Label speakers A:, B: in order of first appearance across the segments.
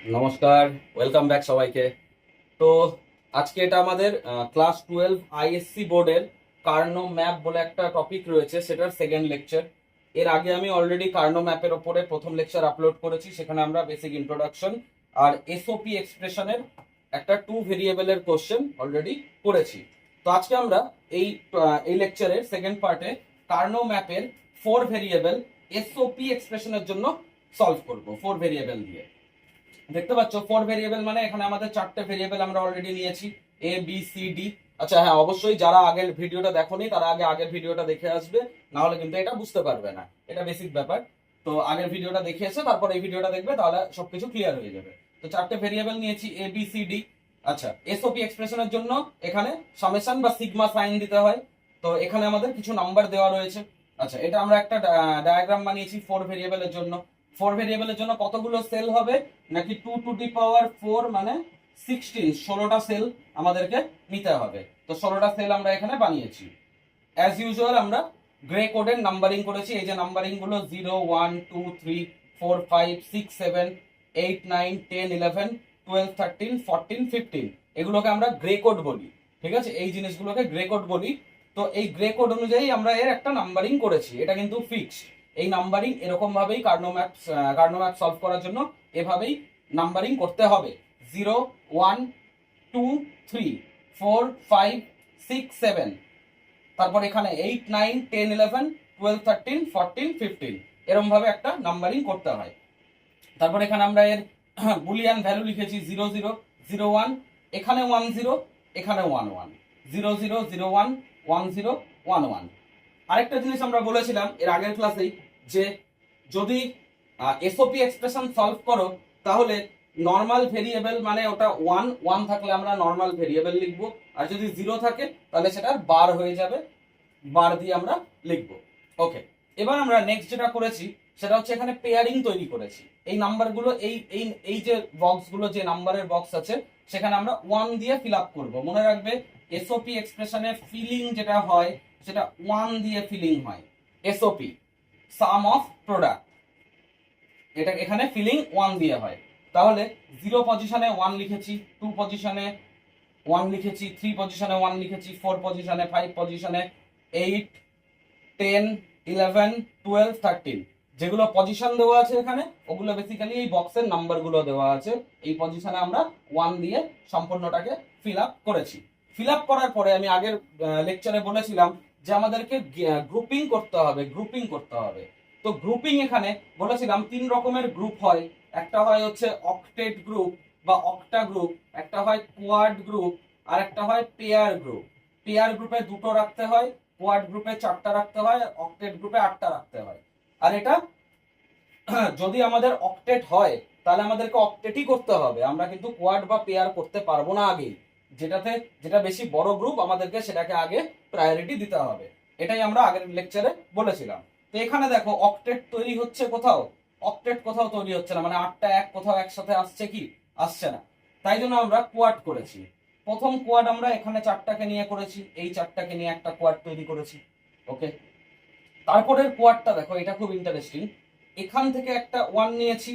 A: নমস্কার, welcome back সবাইকে। তো আজকে এটা আমাদের ক্লাস 12 আইএসসি বোর্ডের কার্নো ম্যাপ বলে একটা টপিক রয়েছে, সেটার সেকেন্ড লেকচার। এর আগে আমি অলরেডি কার্নো ম্যাপের ওপরে প্রথম লেকচার আপলোড করেছি, সেখানে আমরা বেসিক ইন্ট্রোডাকশন আর এসওপি এক্সপ্রেশনের একটা টু ভেরিয়েবলের কোশ্চেন অলরেডি করেছি। তো আজকে আমরা এই লেকচারের সেকেন্ড পার্টে কার্নো ম্যাপের ফোর ভেরিয়েবল এসওপি এক্সপ্রেশনের জন্য সলভ করব ফোর ভেরিয়েবল দিয়ে। দেখতে পাচ্ছ ফোর ভেরিয়েবল মানে এখানে আমাদের চারটে ভেরিয়েবল আমরা অলরেডি নিয়েছি, এ বি সি ডি। আচ্ছা হ্যাঁ, অবশ্যই যারা আগের ভিডিওটা দেখোনি তারা আগে আগের ভিডিওটা দেখে আসবে, না হলে কিন্তু এটা বুঝতে পারবে না, এটা বেসিক ব্যাপার। তো আগের ভিডিওটা দেখে এসে তারপর এই ভিডিওটা দেখবে, তাহলে সবকিছু ক্লিয়ার হয়ে যাবে। তো চারটে ভেরিয়েবল নিয়েছি এ বি সি ডি। আচ্ছা, এসওপি এক্সপ্রেশনের জন্য এখানে সামেশন বা সিগমা সাইন দিতে হয়। তো এখানে আমাদের কিছু নাম্বার দেওয়া রয়েছে। আচ্ছা, এটা আমরা একটা ডায়াগ্রাম বানিয়েছি ফোর ভেরিয়েবলের জন্য। ফোর ভেরিয়েবলের জন্য কতগুলো সেল হবে, নাকি 2 টু দি পাওয়ার 4 মানে 16, 16টা সেল আমাদেরকে নিতে হবে। তো 16টা সেল আমরা এখানে বানিয়েছি। অ্যাজ ইউজুয়াল আমরা গ্রে কোডের নাম্বারিং করেছি। এই যে নাম্বারিং গুলো 0 1 2 3 4 5 6 7 8 9 10 11 12 13 14 15, এগুলোকে আমরা গ্রে কোড বলি। ঠিক আছে, এই জিনিসগুলোকে গ্রে কোড বলি। তো এই গ্রে কোড অনুযায়ী আমরা এর একটা নাম্বারিং করেছি, এটা কিন্তু ফিক্সড। এই নাম্বারিং এরকম ভাবেই কার্নো ম্যাপ সলভ করার জন্য এভাবেই নাম্বারিং করতে হবে। 0 1 2 3 4 5 6 7, তারপর এখানে 8 9 10 11 12 13 14 15, এরকম ভাবে একটা নাম্বারিং করতে হয়। তারপর এখানে আমরা এর বুলিয়ান ভ্যালু লিখেছি 0 0 0 1, এখানে 1 0, এখানে 1 1, 0 0 0 1 1 0 1 1। আরেকটা জিনিস আমরা বলেছিলাম এর আগের ক্লাসেই, যে যদি এসওপি এক্সপ্রেশন সলভ করো তাহলে নর্মাল ভেরিয়েবল মানে ওটা 1 1 থাকলে আমরা নর্মাল ভেরিয়েবল লিখবো, আর যদি 0 থাকে তাহলে সেটা বার হয়ে যাবে, বার দিয়ে আমরা লিখবো। ওকে, এবার আমরা নেক্সট যেটা করেছি সেটা হচ্ছে এখানে পেয়ারিং তৈরি করেছি। এই নাম্বারগুলো এই এই এই যে বক্সগুলো, যে নাম্বারের বক্স আছে সেখানে আমরা 1 দিয়ে ফিল আপ করবো। মনে রাখবে এসওপি এক্সপ্রেশনে ফিলিং যেটা হয় সেটা 1 দিয়ে ফিলিং হয়। এসওপি সাম অফ প্রোডাক্ট, এটা এখানে ফিলিং 1 দিয়ে হয়। তাহলে 0 পজিশনে 1 লিখেছি, 2 পজিশনে 1 লিখেছি, 3 পজিশনে 1 লিখেছি, 4 পজিশনে, 5 পজিশনে, 8 10 11 12 13, যেগুলো পজিশন দেওয়া আছে এখানে ওগুলো বেসিক্যালি এই বক্সের নাম্বারগুলো দেওয়া আছে। এই পজিশনে আমরা 1 দিয়ে সম্পূর্ণটাকে ফিল আপ করেছি। ফিল আপ করার পরে আমি আগের লেকচারে বলেছিলাম যে আমাদেরকে গ্রুপিং করতে হবে, গ্রুপিং করতে হবে। তো গ্রুপিং এখানে বলেছিলাম 3 রকমের গ্রুপ হয়। একটা হয় হচ্ছে অক্টেট গ্রুপ বা অক্টা গ্রুপ, একটা হয় কোয়াড গ্রুপ, আর একটা হয় পেয়ার গ্রুপ। পেয়ার গ্রুপে 2টো রাখতে হয়, কোয়াড গ্রুপে 4টা রাখতে হয়, অক্টেট গ্রুপে 8টা রাখতে হয়। আর এটা যদি আমাদের অক্টেট হয় তাহলে আমাদেরকে অক্টেটই করতে হবে, আমরা কিন্তু কোয়াড বা পেয়ার করতে পারবো না আগে। যেটা বেশি বড় গ্রুপ আমাদেরকে সেটাকে আগে প্রায়োরিটি দিতে হবে, এটাই আমরা আগের লেকচারে বলেছিলাম। তো এখানে দেখো অক্টেট তৈরি হচ্ছে কোথাও, অক্টেট কোথাও তৈরি হচ্ছে না, মানে 8টা এক কোথাও একসাথে আসছে কি, আসছে না। তাই জন্য আমরা কোয়াড করেছি। প্রথম কোয়াড আমরা এখানে 4টাকে নিয়ে করেছি, এই 4টাকে নিয়ে একটা কোয়াড তৈরি করেছি। ওকে, তারপরের কোয়াডটা দেখো, এটা খুব ইন্টারেস্টিং। এখান থেকে একটা 1 নিয়েছি,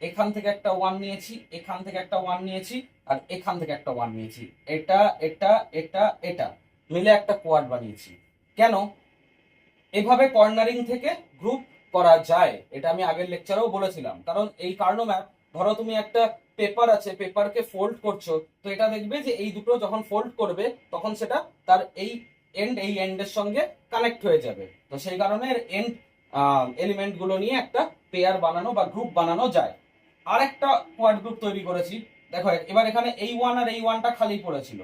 A: এখান থেকে একটা 1 নিয়েছি, এখান থেকে একটা 1 নিয়েছি, আর এখান থেকে একটা 1 নিয়েছি। এটা এটা এটা এটা মিলে একটা কোয়াড বানিয়েছি। কেন এভাবে কর্নারিং থেকে গ্রুপ করা যায় এটা আমি আগের লেকচারেও বলেছিলাম। কারণ এই কার্নো ম্যাপ, ধরো তুমি একটা পেপার আছে, পেপারকে ফোল্ড করছো, তো এটা দেখবে যে এই দুটো যখন ফোল্ড করবে তখন সেটা তার এই এন্ডের সঙ্গে কানেক্ট হয়ে যাবে। তো সেই কারণে এন্ড এলিমেন্ট গুলো নিয়ে একটা পেয়ার বানানো বা গ্রুপ বানানো যায়। আর একটা কোয়াড গ্রুপ তৈরি করেছি। দেখো এবার এখানে এই 1 আর এই 1টা খালি পড়েছিল,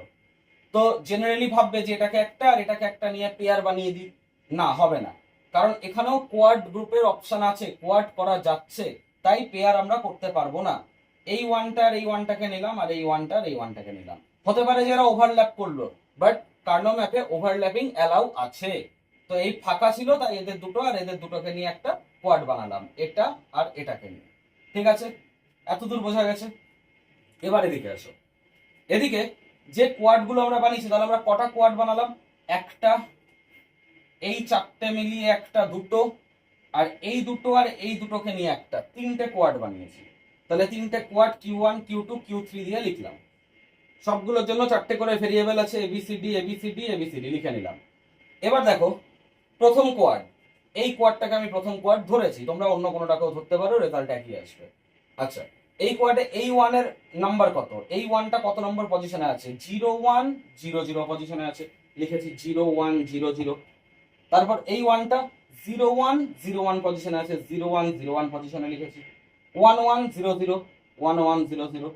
A: তো জেনারেলি ভাববে যে এটাকে একটা আর এটাকে একটা নিয়ে পেয়ার বানিয়ে দিই, না হবে না। কারণ এখানেও কোয়াড গ্রুপের অপশন আছে, কোয়াড করা যাচ্ছে, তাই পেয়ার আমরা করতে পারবো না। এই 1টা আর এই 1টাকে নিলাম, আর এই 1টা আর এই 1টাকে নিলাম। হতে পারে যে এরা ওভারল্যাপ করলো, বাট কার্নো ম্যাপে ওভারল্যাপিং অ্যালাউ আছে। তো এই ফাঁকা ছিল তাই এদের দুটো আর এদের দুটোকে নিয়ে একটা কোয়াড বানালাম, এটা আর এটাকে নিয়ে। ঠিক আছে, এতদূর বোঝা গেছে। এবার এদিকে আসো। এদিকে যে কোয়াড গুলো আমরা বানিয়েছি, তাহলে আমরা কটা কোয়াড বানালাম, একটা, এই 4টে মিলিয়ে একটা, দুটো, আর এই দুটো আর এই দুটোকে নিয়ে একটা, 3টে কোয়াড বানিয়েছি। তাহলে তিনটে কোয়াড Q1 Q2 Q3 দিয়ে লিখলাম। সবগুলোর জন্য চারটে করে ভেরিয়েবল আছে, এবিসিডি এবিসিডি এবিসিডি লিখে নিলাম। এবার দেখো প্রথম কোয়াড, এই কোয়াডটাকে আমি প্রথম কোয়াড ধরেছি, তোমরা অন্য কোনোটাকেও ধরতে পারো, রেজাল্ট একই আসবে। আচ্ছা, এই কোয়াডে এই ওয়ানের নাম্বার কত, এই ওয়ানটা কত নম্বর পজিশনে আছে, 0100 পজিশনে আছে, লিখেছি 0100। তারপর এই ওয়ানটা 0101 পজিশনে আছে, 0101 পজিশনে লিখেছি, 1100 1100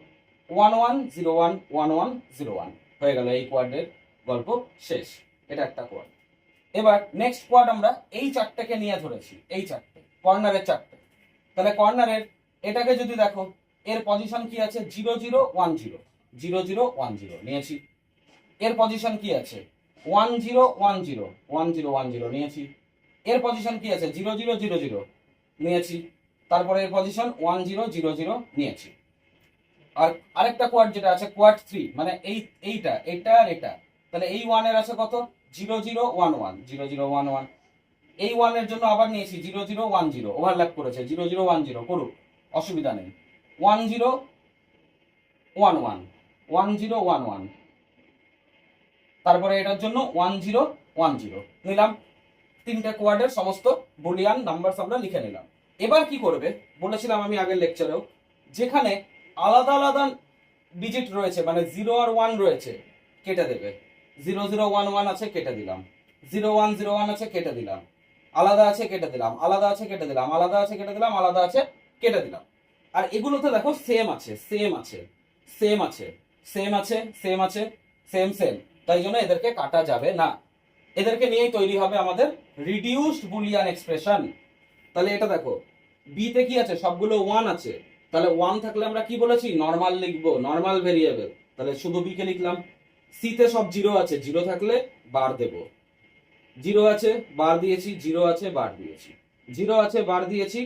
A: 1101 1101 হয়ে গেল। এই কোয়াডের গল্প শেষ। এটা একটা কোয়াড। এবার নেক্সট কোয়াড আমরা এই চারটেকে নিয়ে ধরেছি, এই চারটে কর্নারের চারটে। তাহলে কর্নারের এটাকে যদি দেখো, এর পজিশন কি আছে, 0010 0010 নিয়েছি। এর পজিশন কি আছে 1010 1010 নিয়েছি। এর পজিশন কি আছে 0000 নিয়েছি। তারপরে এর পজিশন 1000 নিয়েছি। আর আরেকটা কোয়াড যেটা আছে কোয়াড 3, মানে এইটা এটা আর এটা। তাহলে এই ওয়ানের আছে কত 0011 0011। এই ওয়ানের জন্য আবার নিয়েছি 0010, ওভারল্যাপ করেছে, 0010 করুক, অসুবিধা নেই। 1011 1011। তারপরে এটার জন্য 1010 নিলাম। তিনটে কোয়াডের সমস্ত বুলিয়ান নাম্বার আমরা লিখে নিলাম। এবার কি করবে বলেছিলাম আমি আগের লেকচারেও, যেখানে আলাদা আলাদা ডিজিট রয়েছে, মানে 0 আর 1 রয়েছে, কেটে দেবে। 0011 আছে, কেটে দিলাম। 0101 আছে, কেটে দিলাম। আলাদা আছে, কেটে দিলাম। আলাদা আছে, কেটে দিলাম। আলাদা আছে, কেটে দিলাম। আলাদা আছে, কেটে দিলাম। আর এগুলোতে দেখো সেম আছে, সেম আছে, সেম আছে, সেম আছে, সেম আছে, সেম সেম, তাই জন্য এদেরকে কাটা যাবে না। এদেরকে নিয়েই তৈরি হবে আমাদের রিডিউসড বুলিয়ান এক্সপ্রেশন। তাহলে এটা দেখো, বি তে কি আছে, সবগুলো 1 আছে, তাহলে 1 থাকলে আমরা কি বলেছি, নরমাল লিখবো, নরমাল ভেরিয়েবল, তাহলে শুধু বি কে লিখলাম। সি তে সব 0 আছে, 0 থাকলে বার দেব, 0 আছে বার দিয়েছি, 0 আছে বার দিয়েছি, 0 আছে বার দিয়েছি,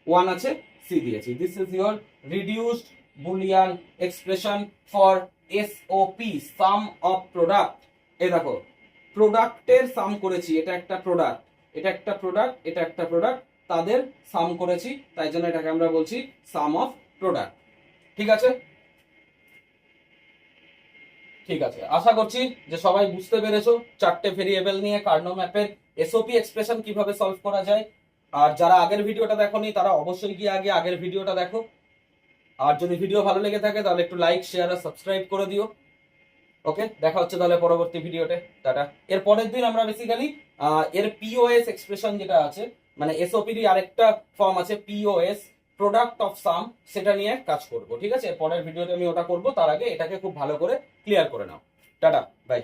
A: 1 আছে সি দিয়েছি। This is your reduced Boolean expression for SOP, some of product. এই দেখো, প্রোডাক্টের সাম করেছি, এটা একটা প্রোডাক্ট, এটা একটা প্রোডাক্ট, এটা একটা প্রোডাক্ট, তাদের সাম করেছি, তাই জন্য এটাকে আমরা বলছি সাম অফ প্রোডাক্ট। ঠিক আছে, ঠিক আছে, আশা করছি যে সবাই বুঝতে পেরেছো চারটে ভেরিয়েবল নিয়ে কার্নো ম্যাপের এসওপি এক্সপ্রেশন কিভাবে সলভ করা যায়। আর যারা আগের ভিডিওটা দেখোনি তারা অবশ্যই গিয়ে আগে আগের ভিডিওটা দেখো। আর যদি ভিডিও ভালো লেগে থাকে তাহলে একটু লাইক শেয়ার আর সাবস্ক্রাইব করে দিও। ওকে, দেখা হচ্ছে তাহলে পরবর্তী ভিডিওতে, টাটা। এর পরের দিন আমরা বেসিক্যালি এর পিওএস এক্সপ্রেশন যেটা আছে, মানে এসওপির আরেকটা ফর্ম আছে পিওএস, প্রোডাক্ট অফ সাম, সেটা নিয়ে কাজ করব। ঠিক আছে, পরের ভিডিওতে আমি ওটা করব, তার আগে এটাকে খুব ভালো করে ক্লিয়ার করে নাও। Tata, by.